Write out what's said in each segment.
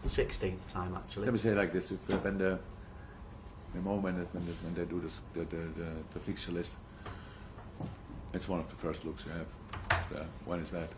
16th time actually. Let me say it like this: if when the moment when they do this, the fixture list, it's one of the first looks you have. When is that?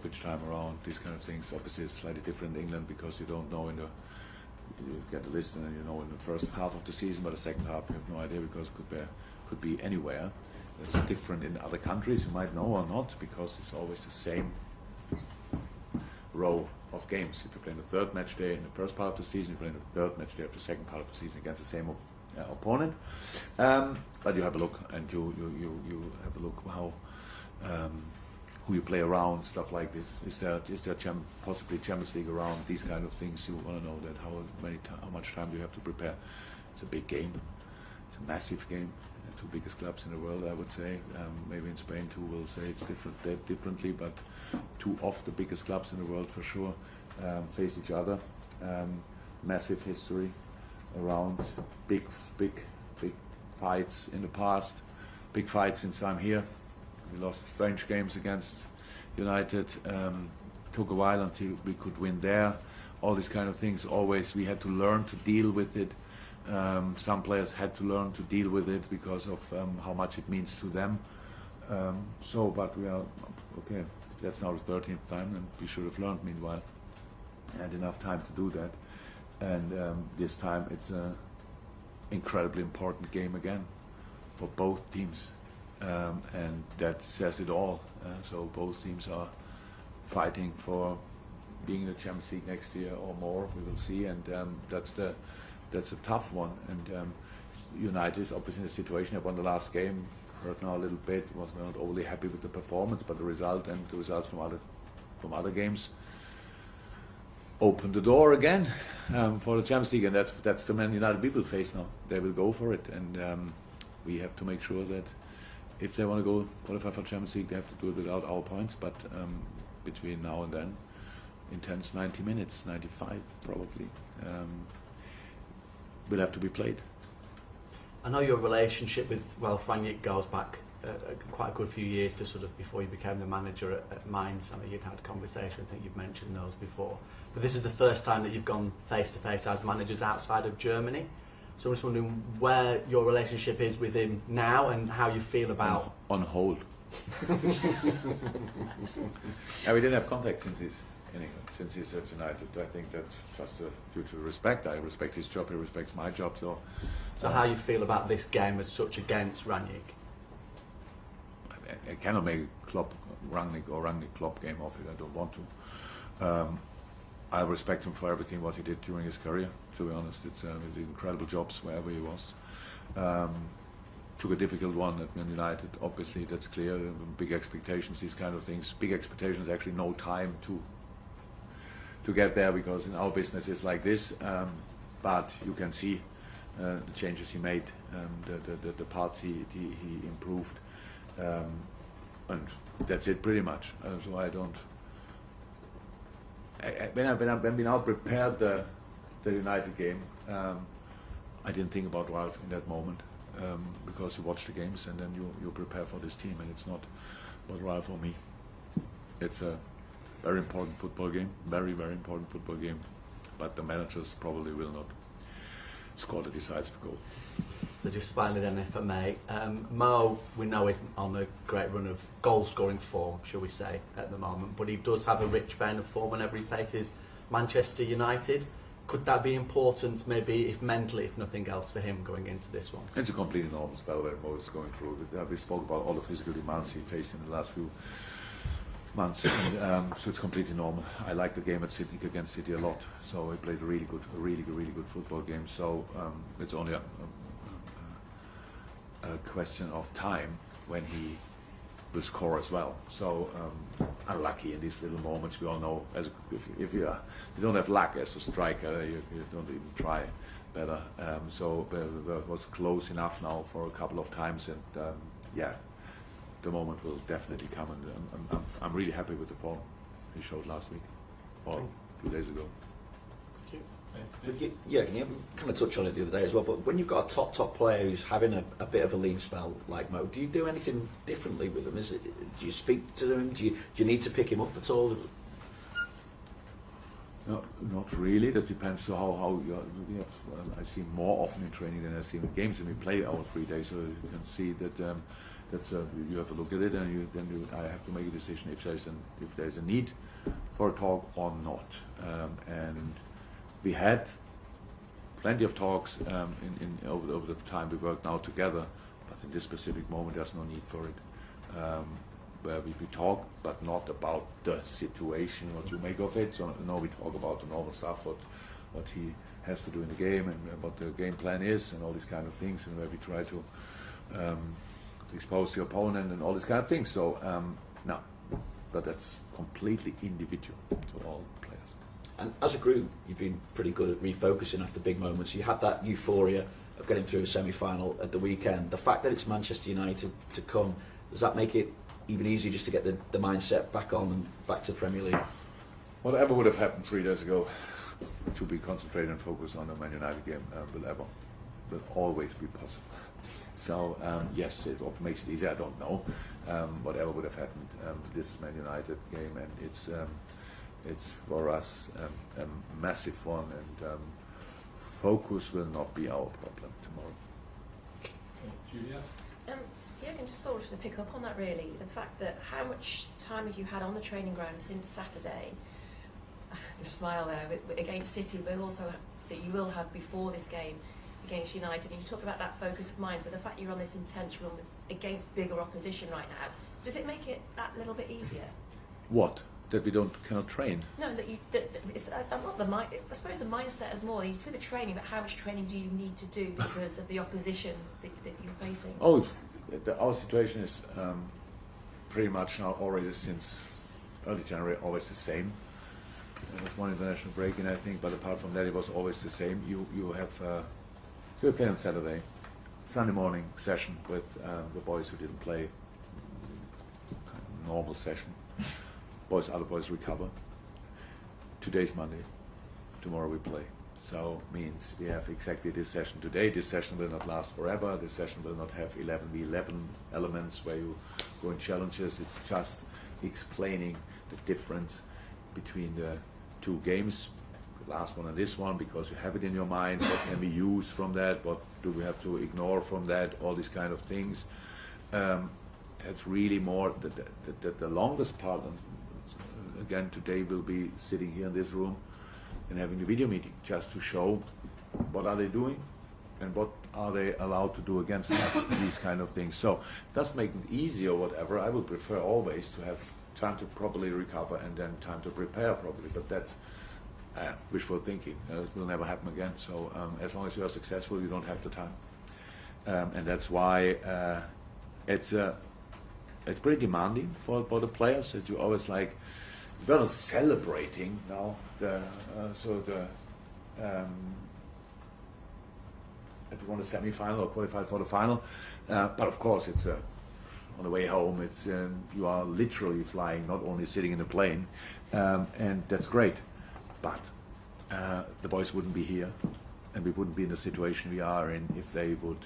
Which time around? These kind of things. Obviously, it's slightly different in England because you don't know you get the list and you know in the first half of the season, but the second half you have no idea because it could be anywhere. It's different in other countries. You might know or not because it's always the same row of games. If you play in the third match day in the first part of the season, you play in the third match day of the second part of the season against the same opponent. But you have a look, and you have a look how who you play around, stuff like this. Is there possibly Champions League around? These kind of things. You want to know that how much time do you have to prepare? It's a big game. It's a massive game. The two biggest clubs in the world, I would say. Maybe in Spain too, will say it's differently, but two of the biggest clubs in the world for sure face each other. Massive history around, big fights in the past, big fights since I'm here. We lost strange games against United. Took a while until we could win there. All these kind of things. Always we had to learn to deal with it. Some players had to learn to deal with it because of how much it means to them. But we are okay. That's now the 13th time, and we should have learned meanwhile. Had enough time to do that, and this time it's an incredibly important game again for both teams, and that says it all. So both teams are fighting for being in the Champions League next year or more. We will see, and that's a tough one. And United is obviously in a situation. They won the last game. Hurt now a little bit. Was not overly happy with the performance, but the result and the results from other games open the door again for the Champions League, and that's the Man United people face now. They will go for it, and we have to make sure that if they want to go qualify for Champions League, they have to do it without our points. But between now and then, intense 90 minutes, 95 probably, will have to be played. I know your relationship with Franjic goes back quite a good few years to sort of before you became the manager at Mainz. I mean, you'd had a conversation, I think you've mentioned those before. But this is the first time that you've gone face-to-face as managers outside of Germany. So I'm just wondering where your relationship is with him now and how you feel about... On hold. Yeah, we didn't have contact since he's at United. I think that's just due to respect. I respect his job, he respects my job. So how you feel about this game as such against Rangnick? I cannot make Rangnick or Rangnick-Klopp game of it. I don't want to. I respect him for everything what he did during his career. To be honest, he did incredible jobs wherever he was. Took a difficult one at Man United. Obviously, that's clear. Big expectations, these kind of things. Big expectations. Actually, no time to get there because in our business it's like this. But you can see the changes he made, the parts he improved. And that's it pretty much. So I don't. When we now prepared the United game, I didn't think about Ralph in that moment because you watch the games and then you prepare for this team, and it's not about Ralph or me. It's a very important football game, very important football game, but the managers probably will not score the decisive goal. So just finally then, if I may, Mo, we know isn't on a great run of goal-scoring form, shall we say, at the moment, but he does have a rich vein of form whenever he faces Manchester United. Could that be important, maybe, if mentally, if nothing else, for him going into this one? It's a completely normal spell that Mo is going through. We spoke about all the physical demands he faced in the last few months, and, so it's completely normal. I like the game at City against City a lot, so he played a really good football game. So it's only a question of time when he will score as well. So unlucky in these little moments. We all know if you don't have luck as a striker, you don't even try better. So it was close enough now for a couple of times, and yeah, the moment will definitely come. And I'm really happy with the form he showed last week or a few days ago. Yeah, you kind of touched on it the other day as well, but when you've got a top player who's having a bit of a lean spell like Mo, do you do anything differently with him? Do you speak to them? Do you need to pick him up at all? No, not really. That depends on how you have. Well, I see him more often in training than I see him in games, and we play our 3 days, so you can see that that's you have to look at it, and I have to make a decision if there's a need for a talk or not. And we had plenty of talks over the time we worked now together, but in this specific moment, there's no need for it. Where we talk, but not about the situation, what you make of it. So no, we talk about the normal stuff, what he has to do in the game, and what the game plan is, and all these kind of things, and where we try to expose the opponent and all these kind of things. So no, but that's completely individual to all players. And as a group, you've been pretty good at refocusing after big moments. You had that euphoria of getting through a semi-final at the weekend. The fact that it's Manchester United to come, does that make it even easier just to get the mindset back on and back to the Premier League? Whatever would have happened 3 days ago, to be concentrated and focused on the Man United game will always be possible. So yes, what makes it easier, I don't know. Whatever would have happened, this is Man United game, and it's for us a massive one, and focus will not be our problem tomorrow. Julia? Jürgen, just sort of to pick up on that really, the fact that how much time have you had on the training ground since Saturday, the smile there, against City, but also that you will have before this game against United, and you talk about that focus of mind, but the fact you're on this intense run against bigger opposition right now, does it make it that little bit easier? What? That we cannot train? No, that it's not the mind. I suppose the mindset is more. You do the training, but how much training do you need to do because of the opposition that you're facing? Oh, our situation is pretty much now already since early January always the same. There was one international break in, I think, but apart from that, it was always the same. You have so we play on Saturday, Sunday morning session with the boys who didn't play, kind of normal session. Other boys recover. Today's Monday. Tomorrow we play. So means we have exactly this session today. This session will not last forever. This session will not have 11v11 elements where you go in challenges. It's just explaining the difference between the 2 games, the last one and this one, because you have it in your mind. What can we use from that? What do we have to ignore from that? All these kind of things. It's really more the longest part. Again, today we'll be sitting here in this room and having the video meeting just to show what are they doing and what are they allowed to do against us, these kind of things. So it does make it easier or whatever. I would prefer always to have time to properly recover and then time to prepare properly, but that's wishful thinking. It will never happen again. So as long as you are successful, you don't have the time. And that's why it's pretty demanding for the players that you always like. We're not celebrating now if you want a semi-final or qualified for the final, but of course it's on the way home. It's you are literally flying, not only sitting in a plane, and that's great. But the boys wouldn't be here, and we wouldn't be in the situation we are in if they would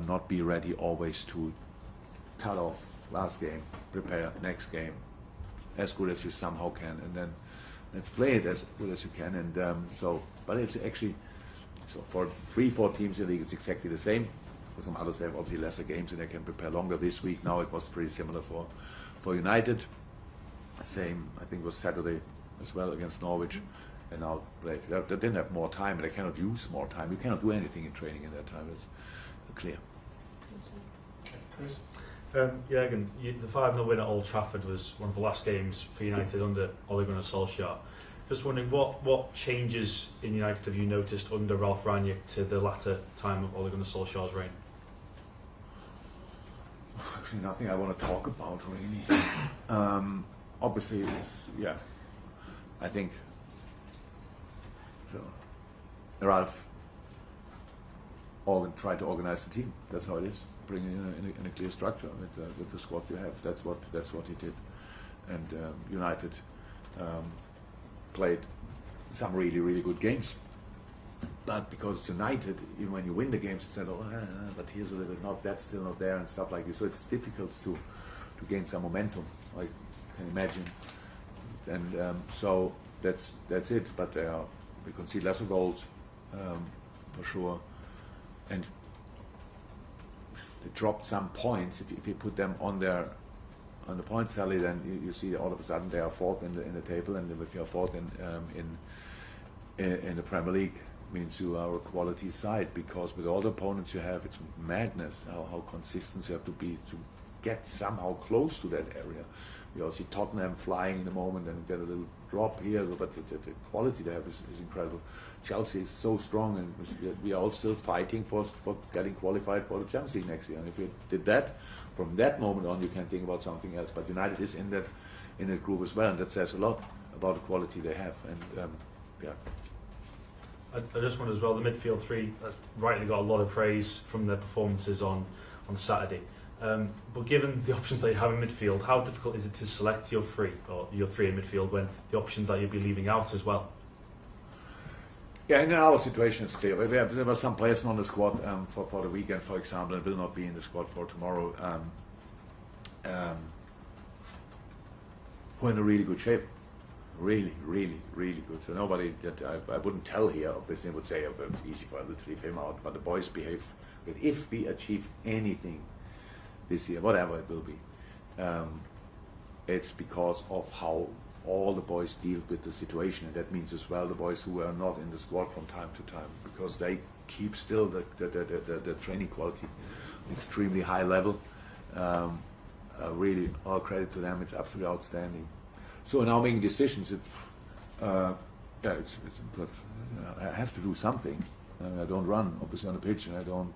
not be ready always to cut off last game, prepare next game as good as you somehow can, and then let's play it as good as you can. And but it's actually, so for 3-4 teams in the league, it's exactly the same. For some others, they have obviously lesser games and they can prepare longer. This week now it was pretty similar for United. Same, I think it was Saturday as well against Norwich. And now they didn't have more time, and they cannot use more time. You cannot do anything in training in that time. It's clear. Okay, Chris? Jürgen, the 5-0 win at Old Trafford was one of the last games for United under Ole Gunnar Solskjaer. Just wondering, what changes in United have you noticed under Ralf Rangnick to the latter time of Ole Gunnar Solskjaer's reign? Actually, nothing I want to talk about really. Obviously, I think so. Ralf tried to organize the team. That's how it is. Bring it in a clear structure with the squad you have. That's what he did. And United played some really, really good games. But because it's United, even when you win the games, you said, but here's a little bit, that's still not there, and stuff like this. So it's difficult to gain some momentum, like you can imagine. And so that's it. But we concede lesser goals for sure, and they dropped some points. If you put them on the point tally, then you see all of a sudden they are fourth in the table, and if you are fourth in the Premier League, means you are a quality side, because with all the opponents you have, it's madness how consistent you have to be to get somehow close to that area. You also see Tottenham flying in the moment and get a little drop here, but the quality they have is incredible. Chelsea is so strong, and we are all still fighting for getting qualified for the Champions League next year. And if you did that, from that moment on, you can think about something else. But United is in that group as well, and that says a lot about the quality they have. And yeah. I just wonder as well, the midfield three rightly got a lot of praise from their performances on Saturday. But given the options that you have in midfield, how difficult is it to select your three in midfield when the options that you'll be leaving out as well? Yeah, in our situation it's clear. There were some players on the squad for the weekend, for example, and will not be in the squad for tomorrow, who are in a really good shape. Really, really, really good. So nobody that I wouldn't tell here, obviously, would say, oh, it's easy for us to leave him out. But the boys behave good. If we achieve anything this year, whatever it will be, it's because of how all the boys deal with the situation, and that means as well the boys who are not in the squad from time to time, because they keep still the training quality extremely high level. Really, all credit to them. It's absolutely outstanding. So now making decisions, I have to do something. I don't run, obviously, on the pitch, and I don't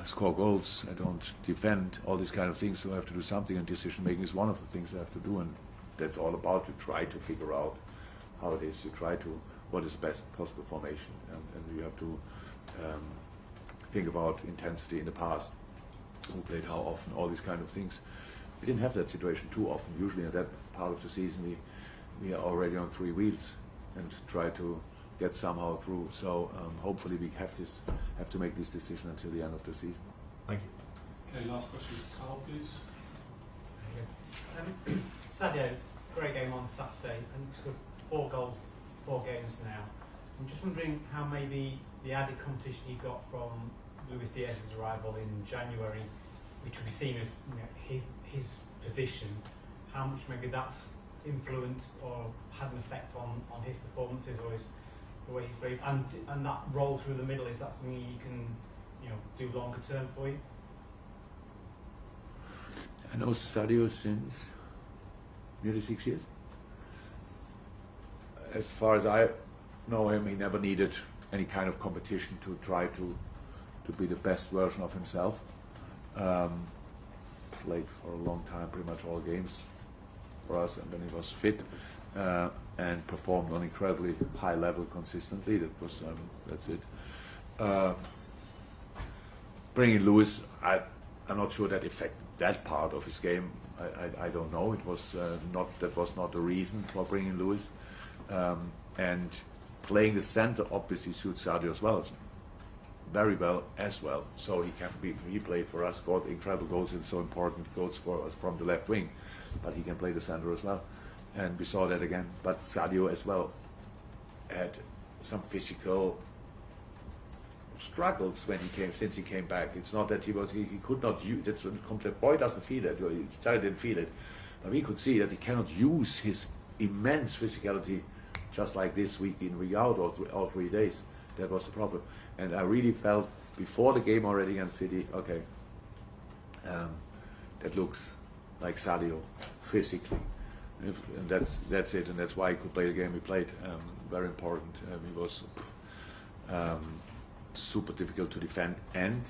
score goals. I don't defend, all these kind of things. So I have to do something, and decision making is one of the things I have to do, and that's all about to try to figure out how it is. You try to what is the best possible formation, and you have to think about intensity in the past, who played how often, all these kind of things. We didn't have that situation too often. Usually in that part of the season we are already on three wheels and try to get somehow through. So hopefully we have to make this decision until the end of the season. Thank you. Okay, last question is Carl, please. Sadio, great game on Saturday, and scored 4 goals, 4 games now. I'm just wondering how maybe the added competition you got from Luis Diaz's arrival in January, which would be seen as his position, how much maybe that's influenced or had an effect on his performances or the way he's played, and that role through the middle, is that something you can do longer term for you? I know Sadio since nearly 6 years. As far as I know him, he never needed any kind of competition to try to be the best version of himself. Played for a long time, pretty much all games for us, and then he was fit and performed on incredibly high level consistently. That's it. Bringing Luis, I'm not sure that affected that part of his game. I don't know. It was that was not the reason for bringing Luis. And playing the center obviously suits Sadio as well, very well as well. So he played for us, scored incredible goals and so important goals for us from the left wing, but he can play the center as well, and we saw that again. But Sadio as well had some physical struggles since he came back. It's not that he could not use. That's what the boy doesn't feel it. Sadio didn't feel it, but we could see that he cannot use his immense physicality just like this week in, week out, all 3 days. That was the problem. And I really felt before the game already against City, okay, that looks like Sadio physically. And that's it, and that's why he could play the game he played. Very important. He was super difficult to defend and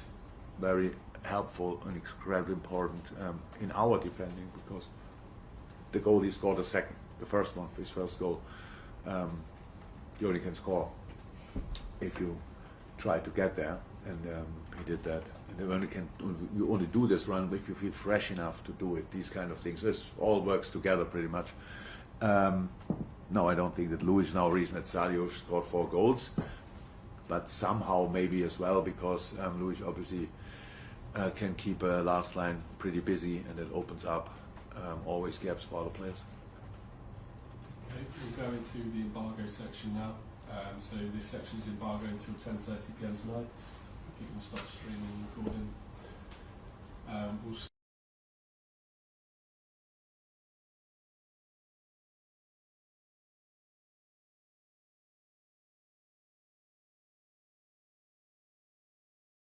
very helpful and incredibly important in our defending, because the goal he scored the first one, his first goal, you only can score if you try to get there, and he did that. And you only do this run if you feel fresh enough to do it. These kind of things. This all works together pretty much. No, I don't think that Luis is now a reason that Sadio scored 4 goals, but somehow maybe as well because Luis obviously can keep a last line pretty busy, and it opens up always gaps for other players. Okay, we'll go into the embargo section now. So this section is embargo until 10:30 p.m. tonight. If you can stop streaming and recording. We'll